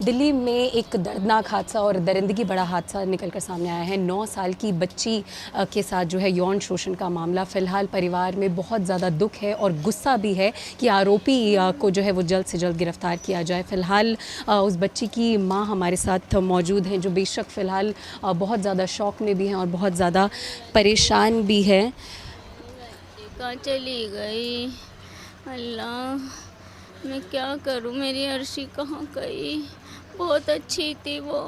दिल्ली में एक दर्दनाक हादसा और दरिंदगी बड़ा हादसा निकलकर सामने आया है। 9 साल की बच्ची के साथ जो है यौन शोषण का मामला। फ़िलहाल परिवार में बहुत ज़्यादा दुख है और गुस्सा भी है कि आरोपी को जो है वो जल्द से जल्द गिरफ्तार किया जाए। फ़िलहाल उस बच्ची की माँ हमारे साथ मौजूद हैं, जो बेशक फ़िलहाल बहुत ज़्यादा शौक़ में भी हैं और बहुत ज़्यादा परेशान भी है। कहाँ चली गई? अल्लाह, मैं क्या करूं? मेरी अर्शी कहाँ गई? बहुत अच्छी थी वो,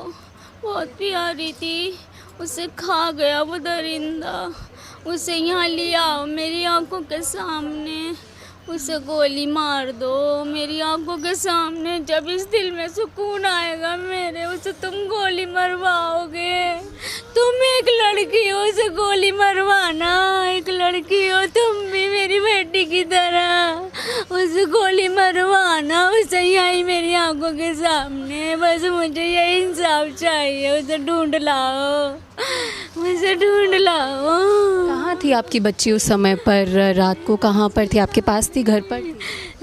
बहुत प्यारी थी। उसे खा गया वो दरिंदा। उसे यहाँ लिया मेरी आंखों के सामने, उसे गोली मार दो मेरी आंखों के सामने। जब इस दिल में सुकून आएगा मेरे, उसे तुम गोली मरवाओगे। तुम एक लड़की हो, उसे गोली मरवाना। एक लड़की हो तुम भी मेरी बेटी की तरह, उसे गोली मरवाना। उसे यही मेरी आंखों के सामने। बस मुझे यही इंसाफ चाहिए। उसे ढूंढ लाओ, मुझे ढूंढ लाओ। कहाँ थी आपकी बच्ची उस समय पर? रात को कहाँ पर थी? आपके पास थी, घर पर?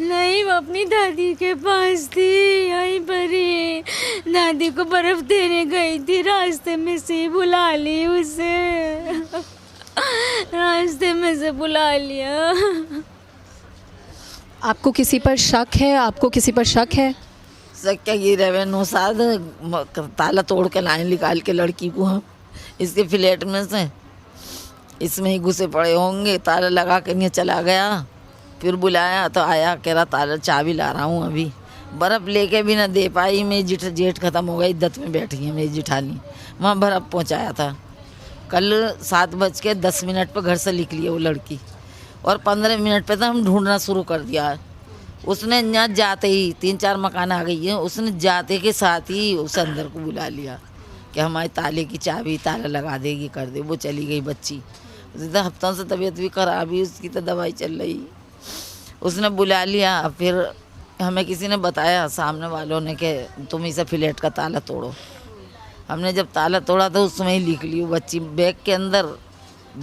नहीं, वो अपनी दादी के पास थी, यहीं पर ही। दादी को बर्फ देने गई थी, रास्ते में से बुला ली उसे। रास्ते में से बुला लिया। आपको किसी पर शक है? आपको किसी पर शक है? शक क्या, ये रेवेन्यू साथ ताला तोड़ के लाइन निकाल के लड़की को हम इसके फ्लैट में से इसमें ही घुसे पड़े होंगे। ताला लगा के नहीं चला गया, फिर बुलाया तो आया, कह रहा ताला चाबी ला रहा हूँ अभी। बर्फ़ लेके भी ना दे पाई। मेरी जेठ ख़त्म हो गई, इद्दत में बैठी है मेरी जिठानी, वहाँ बर्फ़ पहुँचाया था। कल 7:10 पर घर से निकली है वो लड़की और 15 मिनट पे तो हम ढूंढना शुरू कर दिया। उसने यहाँ जाते ही 3-4 मकान आ गई है, उसने जाते के साथ ही उस अंदर को बुला लिया कि हमारे ताले की चाबी ताला लगा देगी, कर दे। वो चली गई बच्ची। तो हफ्तों से तबीयत भी खराब ही, उसकी तो दवाई चल रही। उसने बुला लिया, फिर हमें किसी ने बताया सामने वालों ने कि तुम इसे फ्लैट का ताला तोड़ो। हमने जब ताला तोड़ा तो उसमें ही लिख ली वो बच्ची बैग के अंदर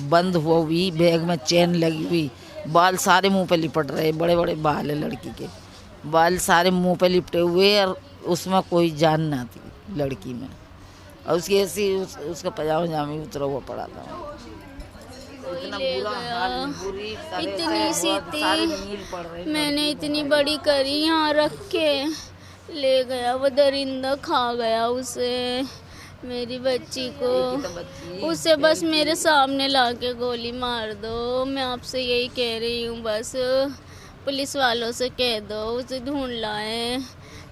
बंद हुआ हुई, बैग में चेन लगी हुई, बाल सारे मुंह पे लिपट रहे, बड़े बड़े बाल है लड़की के, बाल सारे मुंह पे लिपटे हुए और उसमें कोई जान ना थी लड़की में। और उसकी ऐसी उसका पजामा जामी उतरा हुआ पड़ा था। इतना बुरा हाल, इतनी सी थी, मैंने इतनी बड़ी करी, यहाँ रख के ले गया वो दरिंदा, खा गया उसे, मेरी बच्ची को। उसे बस मेरे सामने लाके गोली मार दो। मैं आपसे यही कह रही हूँ, बस पुलिस वालों से कह दो उसे ढूंढ लाए।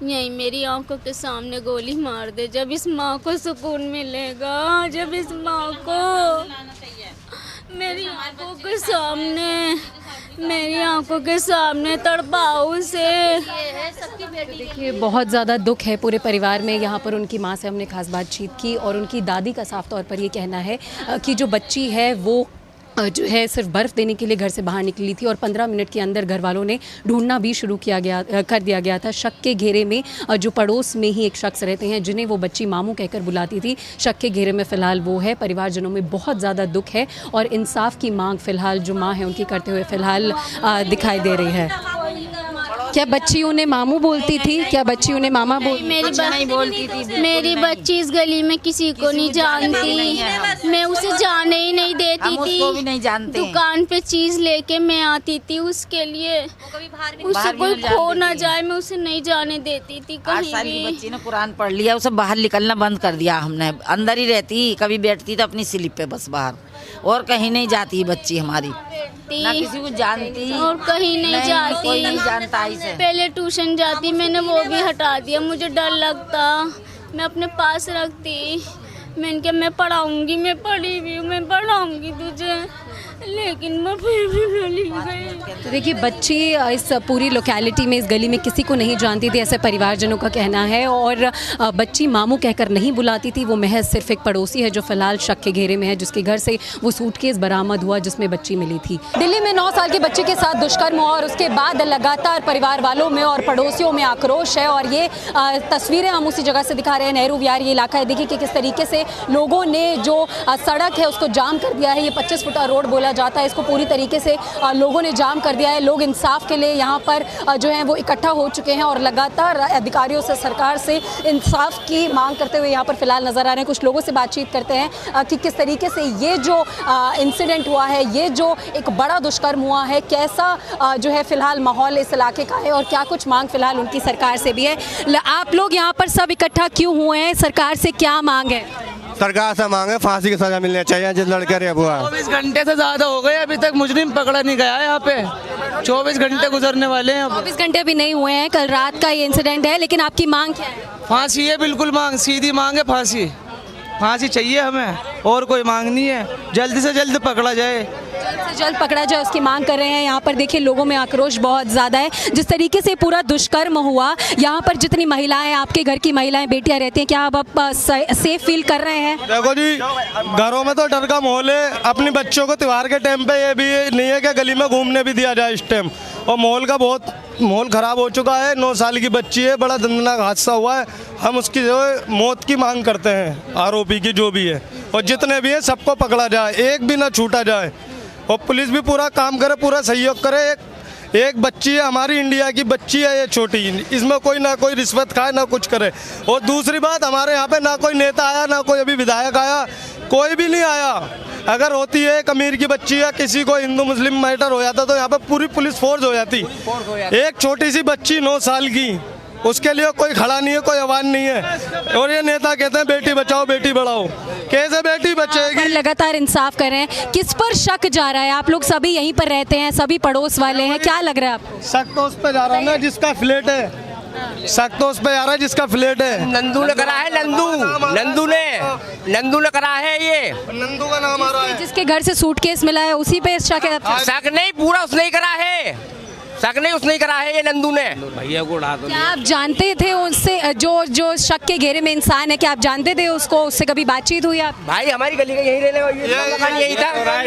यही मेरी आंखों के सामने गोली मार दे। जब इस माँ को सुकून मिलेगा, जब इस माँ को मेरी आंखों के सामने, मेरी आंखों के सामने तड़पाओ उसे। देखिए, बहुत ज़्यादा दुख है पूरे परिवार में। यहाँ पर उनकी माँ से हमने खास बातचीत की और उनकी दादी का साफ तौर पर ये कहना है कि जो बच्ची है वो जो है सिर्फ बर्फ़ देने के लिए घर से बाहर निकली थी और 15 मिनट के अंदर घर वालों ने ढूंढना भी शुरू कर दिया गया था। शक के घेरे में जो पड़ोस में ही एक शख्स रहते हैं जिन्हें वो बच्ची मामू कहकर बुलाती थी, शक के घेरे में फ़िलहाल वो है। परिवारजनों में बहुत ज़्यादा दुख है और इंसाफ की मांग फ़िलहाल जो माँ है उनकी करते हुए फ़िलहाल दिखाई दे रही है। क्या बच्ची उन्हें मामू बोलती थी? क्या बच्ची उन्हें मामा बोलती थी? मेरी बच्ची इस गली में किसी को नहीं जानती, मैं उसे जाने ही नहीं देती थी। उसको भी नहीं जानते। दुकान पे चीज लेके मैं आती थी उसके लिए, उससे कोई खो ना जाए, मैं उसे नहीं जाने देती थी कहीं 8 साल की भी। बच्ची ने कुरान पढ़ लिया, उसे बाहर निकलना बंद कर दिया हमने। अंदर ही रहती, कभी बैठती तो अपनी स्लिप पे बस बाहर, और कहीं नहीं जाती बच्ची हमारी, ना किसी को जानती और कहीं नहीं जाती। कोई नहीं जानता इसे। पहले ट्यूशन जाती, मैंने वो भी हटा दिया, मुझे डर लगता, मैं अपने पास रखती। मैंने कहा मैं पढ़ाऊंगी, मैं पढ़ी भी हूँ, मैं पढ़ाऊंगी तुझे, लेकिन मैं फिर भी चली गई। तो देखिए, बच्ची इस पूरी लोकेलिटी में, इस गली में किसी को नहीं जानती थी, ऐसे परिवारजनों का कहना है। और बच्ची मामू कहकर नहीं बुलाती थी, वो महज सिर्फ एक पड़ोसी है जो फ़िलहाल शक के घेरे में है, जिसके घर से वो सूटकेस बरामद हुआ जिसमें बच्ची मिली थी। दिल्ली में 9 साल के बच्चे के साथ दुष्कर्म हुआ और उसके बाद लगातार परिवार वालों में और पड़ोसियों में आक्रोश है। और ये तस्वीरें हम उसी जगह से दिखा रहे हैं, नेहरू विहार ये इलाका है। देखिए कि किस तरीके से लोगों ने जो सड़क है उसको जाम कर दिया है। ये 25 फुटा रोड बोला जाता है, इसको पूरी तरीके से लोगों ने जाम कर दिया है। लोग इंसाफ के लिए यहाँ पर जो है वो इकट्ठा हो चुके हैं और लगातार अधिकारियों से, सरकार से इंसाफ की मांग करते हुए यहाँ पर फिलहाल नजर आ रहे हैं। कुछ लोगों से बातचीत करते हैं कि किस तरीके से ये जो इंसिडेंट हुआ है, ये जो एक बड़ा दुष्कर्म हुआ है, कैसा जो है फिलहाल माहौल इस इलाके का है और क्या कुछ मांग फिलहाल उनकी सरकार से भी है। आप लोग यहाँ पर सब इकट्ठा क्यों हुए हैं, सरकार से क्या मांग है? सरकार से मांगे फांसी की सजा मिलनी चाहिए जिस लड़के रेप हुआ है। 24 घंटे से ज्यादा हो गए, अभी तक मुजरिम पकड़ा नहीं गया है। यहाँ पे 24 घंटे गुजरने वाले हैं। 24 घंटे अभी नहीं हुए हैं, कल रात का ये इंसिडेंट है, लेकिन आपकी मांग क्या है? फांसी है, बिल्कुल मांग, सीधी मांग है फांसी। फांसी चाहिए हमें, और कोई मांग नहीं है। जल्दी से जल्द पकड़ा जाए, जल्द से जल्द पकड़ा जाए, उसकी मांग कर रहे हैं। यहाँ पर देखिए लोगों में आक्रोश बहुत ज़्यादा है। जिस तरीके से पूरा दुष्कर्म हुआ, यहाँ पर जितनी महिलाएं, आपके घर की महिलाएं, बेटियां रहती हैं, क्या आप सेफ फील कर रहे हैं? देखो जी, घरों में तो डर का माहौल है। अपने बच्चों को त्योहार के टाइम पे ये भी नहीं है कि गली में घूमने भी दिया जाए इस टाइम, और माहौल का बहुत माहौल ख़राब हो चुका है। 9 साल की बच्ची है, बड़ा दर्दनाक हादसा हुआ है। हम उसकी जो है मौत की मांग करते हैं, आरोपी की जो भी है, और जितने भी हैं सबको पकड़ा जाए, एक भी ना छूटा जाए, और पुलिस भी पूरा काम करे, पूरा सहयोग करे। एक बच्ची है, हमारी इंडिया की बच्ची है ये छोटी, इसमें कोई ना कोई रिश्वत खाए ना कुछ करे। और दूसरी बात, हमारे यहाँ पे ना कोई नेता आया, ना कोई अभी विधायक आया, कोई भी नहीं आया। अगर होती है एक अमीर की बच्ची या किसी को हिंदू मुस्लिम मैटर हो जाता तो यहाँ पे पूरी पुलिस फोर्स हो जाती। एक छोटी सी बच्ची 9 साल की, उसके लिए कोई खड़ा नहीं है, कोई आवाज़ नहीं है। और ये नेता कहते हैं बेटी बचाओ बेटी बढ़ाओ, कैसे बेटी बचेगी? लगातार इंसाफ कर रहे हैं, किस पर शक जा रहा है? आप लोग सभी यहीं पर रहते हैं, सभी पड़ोस वाले हैं, क्या लग रहा है आपको? शक तो उस पर जा रहा है ना जिसका फ्लैट है, शक तो उस पे आ रहा है जिसका फ्लैट है। नंदू ने करा है, नंदू ने करा है। ये नंदू का नाम आ रहा है। जिसके घर से सूटकेस मिला है उसी पे शक है? शक नहीं, पूरा उसने ही करा है। शक नहीं, उसने ही करा है ये नंदू ने। भैया को उड़ा दो। क्या आप जानते थे उससे, जो शक के घेरे में इंसान है, क्या आप जानते थे उसको? उससे कभी बातचीत हुई आप? भाई हमारी गली का यही रहने वाला मकान यही था,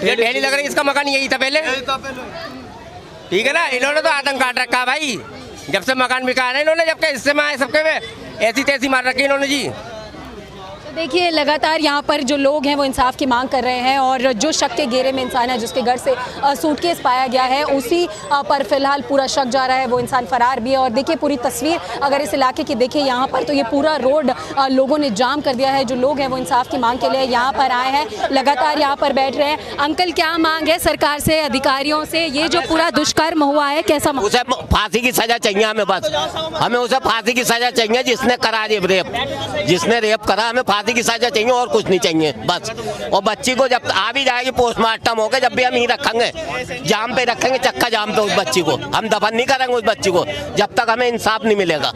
ये ढेली लग रही, इसका मकान यही था पहले, ठीक है ना। इन्होंने तो आतंक काट रखा भाई, जब से मकान बिका है इन्होंने, जबकि हिस्से में आए सबके में ऐसी तैसी मार रखी इन्होंने जी। देखिए लगातार यहाँ पर जो लोग हैं वो इंसाफ की मांग कर रहे हैं, और जो शक के घेरे में इंसान है, जिसके घर से सूटकेस पाया गया है, उसी पर फिलहाल पूरा शक जा रहा है। वो इंसान फरार भी है। और देखिए पूरी तस्वीर अगर इस इलाके की देखें यहाँ पर, तो ये पूरा रोड लोगों ने जाम कर दिया है। जो लोग हैं वो इंसाफ की मांग के लिए यहाँ पर आए हैं, लगातार यहाँ पर बैठ रहे हैं। अंकल, क्या मांग है सरकार से, अधिकारियों से? ये जो पूरा दुष्कर्म हुआ है, कैसा? उसे फांसी की सजा चाहिए हमें, बस हमें उसे फांसी की सजा चाहिए। जिसने करा रेप, जिसने रेप करा, हमें फांसी की सजा चाहिए, और कुछ नहीं चाहिए बस। और बच्ची को जब आ भी जाएगी पोस्टमार्टम होकर, जब भी हम यहीं रखेंगे, जाम पे रखेंगे, चक्का जाम पे उस बच्ची को। हम दफन नहीं करेंगे उस बच्ची को जब तक हमें इंसाफ नहीं मिलेगा।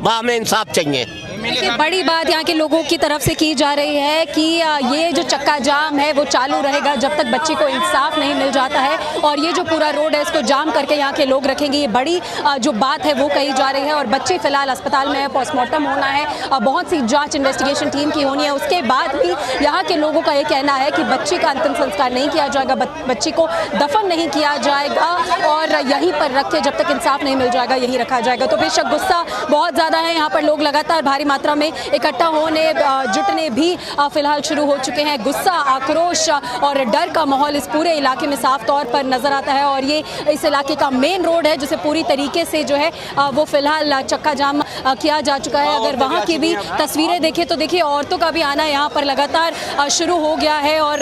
हमें इंसाफ चाहिए। देखिए बड़ी बात यहाँ के लोगों की तरफ से की जा रही है कि ये जो चक्का जाम है वो चालू रहेगा जब तक बच्ची को इंसाफ नहीं मिल जाता है, और ये जो पूरा रोड है इसको जाम करके यहाँ के लोग रखेंगे। ये बड़ी जो बात है वो कही जा रही है। और बच्ची फिलहाल अस्पताल में है, पोस्टमार्टम होना है, बहुत सी जांच इन्वेस्टिगेशन टीम की होनी है। उसके बाद भी यहाँ के लोगों का ये कहना है कि बच्ची का अंतिम संस्कार नहीं किया जाएगा, बच्ची को दफन नहीं किया जाएगा, और यहीं पर रख के जब तक इंसाफ नहीं मिल जाएगा यहीं रखा जाएगा। तो बेशक गुस्सा बहुत ज़्यादा है, यहाँ पर लोग लगातार भारी मात्रा में इकट्ठा होने जुटने भी फिलहाल शुरू हो चुके हैं। गुस्सा, आक्रोश और डर का माहौल इस पूरे इलाके में साफ तौर पर नजर आता है। और ये इस इलाके का मेन रोड है जिसे पूरी तरीके से जो है वो फिलहाल चक्का जाम किया जा चुका है। अगर वहाँ की भी तस्वीरें देखें तो देखिए औरतों का भी आना यहाँ पर लगातार शुरू हो गया है, और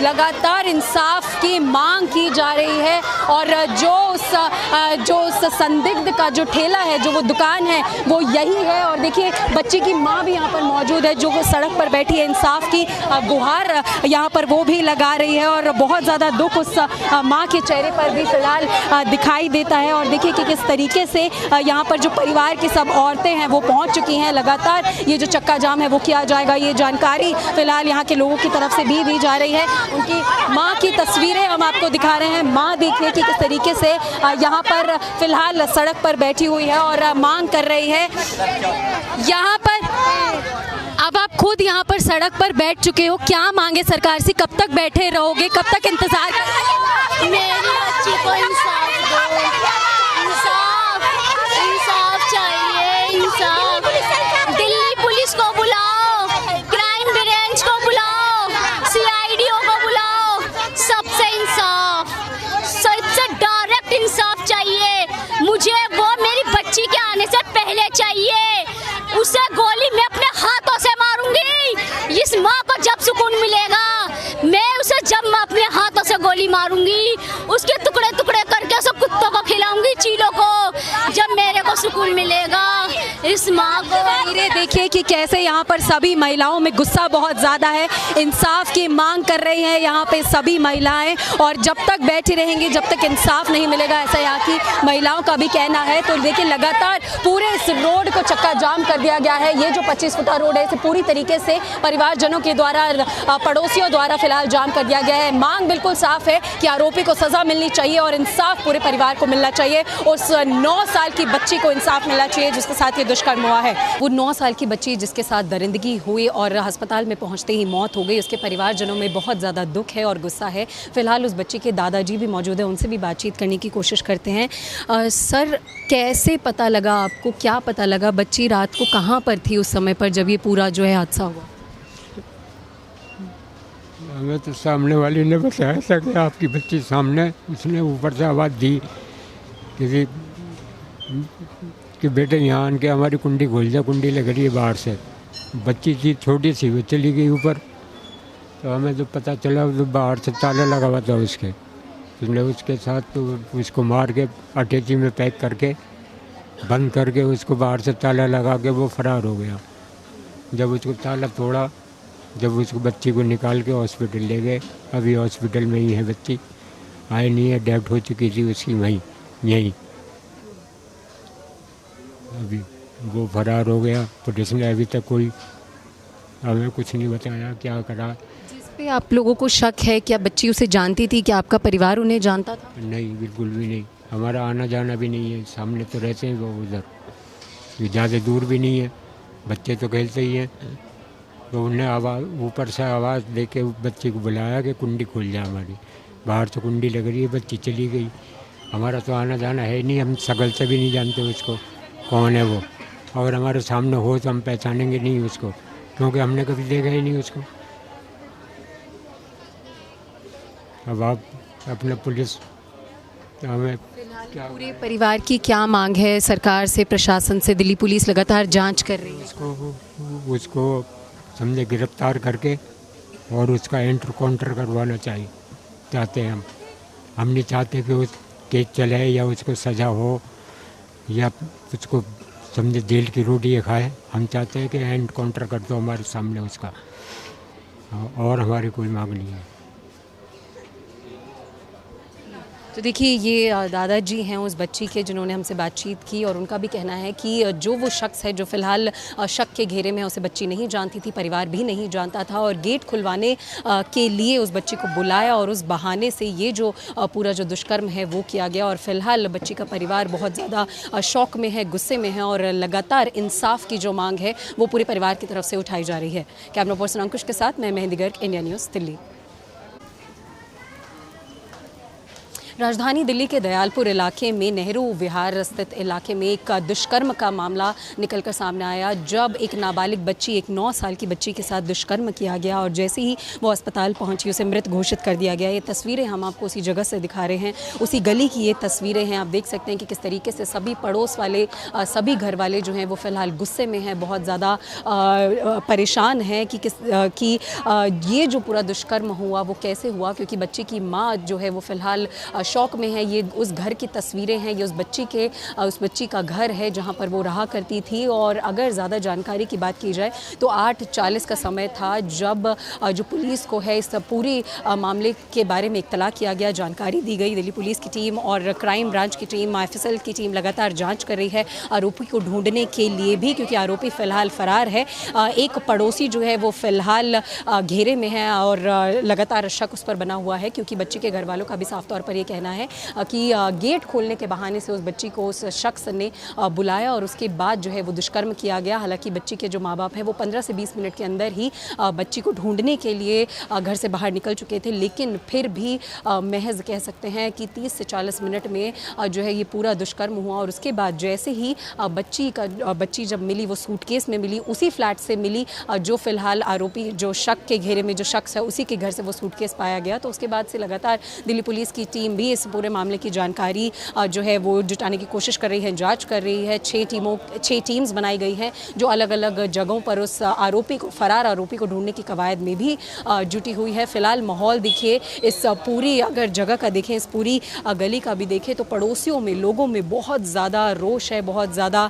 लगातार इंसाफ की मांग की जा रही है। और जो उस संदिग्ध का जो ठेला है, जो वो दुकान है, वो यही है। और देखिए बच्ची की माँ भी यहाँ पर मौजूद है, जो सड़क पर बैठी है, इंसाफ की गुहार यहाँ पर वो भी लगा रही है। और बहुत ज़्यादा दुख उस माँ के चेहरे पर भी फिलहाल दिखाई देता है। और देखिए कि किस तरीके से यहाँ पर जो परिवार की सब औरतें हैं वो पहुँच चुकी हैं। लगातार ये जो चक्का जाम है वो किया जाएगा, ये जानकारी फिलहाल यहाँ के लोगों की तरफ से दी जा रही है। उनकी माँ की तस्वीरें हम आपको दिखा रहे हैं। माँ देखिए कि किस तरीके से यहाँ पर फिलहाल सड़क पर बैठी हुई है और मांग कर रही है। यहाँ पर अब आप खुद यहाँ पर सड़क पर बैठ चुके हो, क्या मांगे सरकार से? कब तक बैठे रहोगे, कब तक इंतजार करोगे? मेरी बच्ची को इंसाफ दो, इंसाफ चाहिए, इंसाफ। दिल्ली पुलिस को बुलाओ, क्राइम ब्रांच को बुलाओ, CID को बुलाओ, सुकून मिलेगा इस माँ को। तस्वीरें देखिए कि कैसे यहाँ पर सभी महिलाओं में गुस्सा बहुत ज़्यादा है, इंसाफ की मांग कर रही हैं यहाँ पे सभी महिलाएं, और जब तक बैठी रहेंगी जब तक इंसाफ नहीं मिलेगा, ऐसा यहाँ की महिलाओं का भी कहना है। तो देखिए लगातार पूरे इस रोड को चक्का जाम कर दिया गया है। ये जो 25 फुटा रोड है इसे पूरी तरीके से परिवारजनों के द्वारा, पड़ोसियों द्वारा फिलहाल जाम कर दिया गया है। मांग बिल्कुल साफ है कि आरोपी को सजा मिलनी चाहिए और इंसाफ पूरे परिवार को मिलना चाहिए। उस 9 साल की बच्ची को इंसाफ मिलना चाहिए जिसके साथ ये दुष्कर्म हुआ है। वो 9 साल की बच्ची जिसके साथ दरिंदगी हुई और अस्पताल में पहुंचते ही मौत हो गई, उसके परिवारजनों में बहुत ज़्यादा दुख है और गुस्सा है। फिलहाल उस बच्ची के दादाजी भी मौजूद हैं, उनसे भी बातचीत करने की कोशिश करते हैं। सर, कैसे पता लगा आपको, क्या पता लगा, बच्ची रात को कहाँ पर थी उस समय पर जब ये पूरा जो है हादसा हुआ? हमें तो सामने वाली ने बताया था कि आपकी बच्ची सामने, उसने ऊपर से आवाज़ दी कि बेटे यहाँ आन के हमारी कुंडी खोल जा, कुंडी लग रही है बाहर से। बच्ची थी छोटी सी, वो चली गई ऊपर। तो हमें जो पता चला तो बाहर से ताला लगा हुआ था उसके, उसने उसके साथ तो उसको मार के अटैची में पैक करके बंद करके उसको बाहर से ताला लगा के वो फरार हो गया। जब उसको ताला तोड़ा, जब उसको बच्ची को निकाल के हॉस्पिटल ले गए, अभी हॉस्पिटल में ही है बच्ची, आई नहीं है, डेथ हो चुकी थी उसकी वहीं यहीं। अभी वो फरार हो गया। पुलिस ने अभी तक कोई हमें कुछ नहीं बताया क्या करा। जिस पे आप लोगों को शक है, क्या बच्ची उसे जानती थी, क्या आपका परिवार उन्हें जानता था? नहीं, बिल्कुल भी नहीं। हमारा आना जाना भी नहीं है, सामने तो रहते हैं वो उधर, ज़्यादा दूर भी नहीं है, बच्चे तो खेलते ही हैं। तो उन्हें आवाज़ ऊपर से आवाज़ दे के बच्ची को बुलाया कि कुंडी खुल जाए हमारी, बाहर से कुंडी लग रही है, बच्ची चली गई। हमारा तो आना जाना है नहीं, हम शक्ल से भी नहीं जानते उसको कौन है वो, अगर हमारे सामने हो तो हम पहचानेंगे नहीं उसको, क्योंकि हमने कभी देखा ही नहीं उसको। अब आप अपने पुलिस हमें पूरे परिवार की क्या मांग है सरकार से, प्रशासन से? दिल्ली पुलिस लगातार जांच कर रही है। उसको समझे गिरफ्तार करके और उसका एंटर काउंटर करवाना चाहिए चाहते हैं हम नहीं चाहते कि उस केस चले या उसको सज़ा हो या उसको समझे जेल की रोटी खाए। हम चाहते हैं कि एंड काउंटर कर दो हमारे सामने उसका, और हमारी कोई मांग नहीं है। तो देखिए ये दादाजी हैं उस बच्ची के जिन्होंने हमसे बातचीत की, और उनका भी कहना है कि जो वो शख्स है जो फ़िलहाल शक के घेरे में, उसे बच्ची नहीं जानती थी, परिवार भी नहीं जानता था, और गेट खुलवाने के लिए उस बच्ची को बुलाया और उस बहाने से ये जो पूरा जो दुष्कर्म है वो किया गया। और फ़िलहाल बच्ची का परिवार बहुत ज़्यादा शौक में है, गुस्से में है, और लगातार इंसाफ की जो मांग है वो पूरे परिवार की तरफ से उठाई जा रही है। कैमरा पर्सन अंकुश के साथ मैं मेहंदी गर्ग, इंडिया न्यूज़ दिल्ली। राजधानी दिल्ली के दयालपुर इलाके में नेहरू विहार स्थित इलाके में एक दुष्कर्म का मामला निकलकर सामने आया, जब एक नाबालिग बच्ची, एक 9 साल की बच्ची के साथ दुष्कर्म किया गया, और जैसे ही वो अस्पताल पहुंची उसे मृत घोषित कर दिया गया। ये तस्वीरें हम आपको उसी जगह से दिखा रहे हैं, उसी गली की ये तस्वीरें हैं। आप देख सकते हैं कि किस तरीके से सभी पड़ोस वाले, सभी घर वाले जो हैं वो फ़िलहाल गुस्से में हैं, बहुत ज़्यादा परेशान हैं कि ये जो पूरा दुष्कर्म हुआ वो कैसे हुआ, क्योंकि बच्ची की माँ जो है वो फ़िलहाल शौक में है। ये उस घर की तस्वीरें हैं, ये उस बच्ची का घर है जहां पर वो रहा करती थी। और अगर ज़्यादा जानकारी की बात की जाए तो 8:40 का समय था जब जो पुलिस को है इस पूरी मामले के बारे में इत्तला किया गया, जानकारी दी गई। दिल्ली पुलिस की टीम और क्राइम ब्रांच की टीम, FSL की टीम लगातार जाँच कर रही है आरोपी को ढूंढने के लिए भी, क्योंकि आरोपी फ़िलहाल फ़रार है। एक पड़ोसी जो है वो फ़िलहाल घेरे में है और लगातार शक उस पर बना हुआ है, क्योंकि बच्ची के घर वालों का भी साफ तौर पर ये कहना है कि गेट खोलने के बहाने से उस बच्ची को उस शख्स ने बुलाया और उसके बाद जो है वो दुष्कर्म किया गया। हालांकि बच्ची के जो माँ बाप हैं वो 15 से 20 मिनट के अंदर ही बच्ची को ढूंढने के लिए घर से बाहर निकल चुके थे, लेकिन फिर भी महज कह सकते हैं कि 30 से 40 मिनट में जो है ये पूरा दुष्कर्म हुआ। और उसके बाद जैसे ही बच्ची जब मिली, वो सूटकेस में मिली, उसी फ्लैट से मिली जो फ़िलहाल आरोपी, जो शक के घेरे में जो शख्स है, उसी के घर से वो सूटकेस पाया गया। तो उसके बाद से लगातार दिल्ली पुलिस की टीम भी अभी इस पूरे मामले की जानकारी जो है वो जुटाने की कोशिश कर रही है, जांच कर रही है। 6 टीम्स बनाई गई हैं जो अलग अलग जगहों पर उस आरोपी को, फरार आरोपी को ढूंढने की कवायद में भी जुटी हुई है। फिलहाल माहौल देखिए, इस पूरी अगर जगह का देखें, इस पूरी गली का भी देखें तो पड़ोसियों में, लोगों में बहुत ज़्यादा रोष है, बहुत ज़्यादा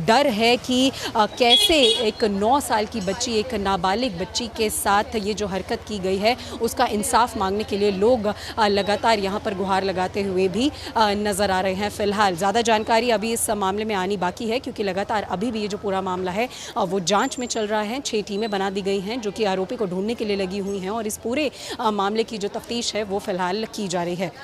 डर है कि कैसे एक 9 साल की बच्ची, एक नाबालिग बच्ची के साथ ये जो हरकत की गई है उसका इंसाफ मांगने के लिए लोग लगातार यहाँ पर गुहार लगाते हुए भी नज़र आ रहे हैं। फिलहाल ज़्यादा जानकारी अभी इस मामले में आनी बाकी है क्योंकि लगातार अभी भी ये जो पूरा मामला है वो जांच में चल रहा है। 6 टीमें बना दी गई हैं जो कि आरोपी को ढूंढने के लिए लगी हुई हैं और इस पूरे मामले की जो तफ्तीश है वो फिलहाल की जा रही है।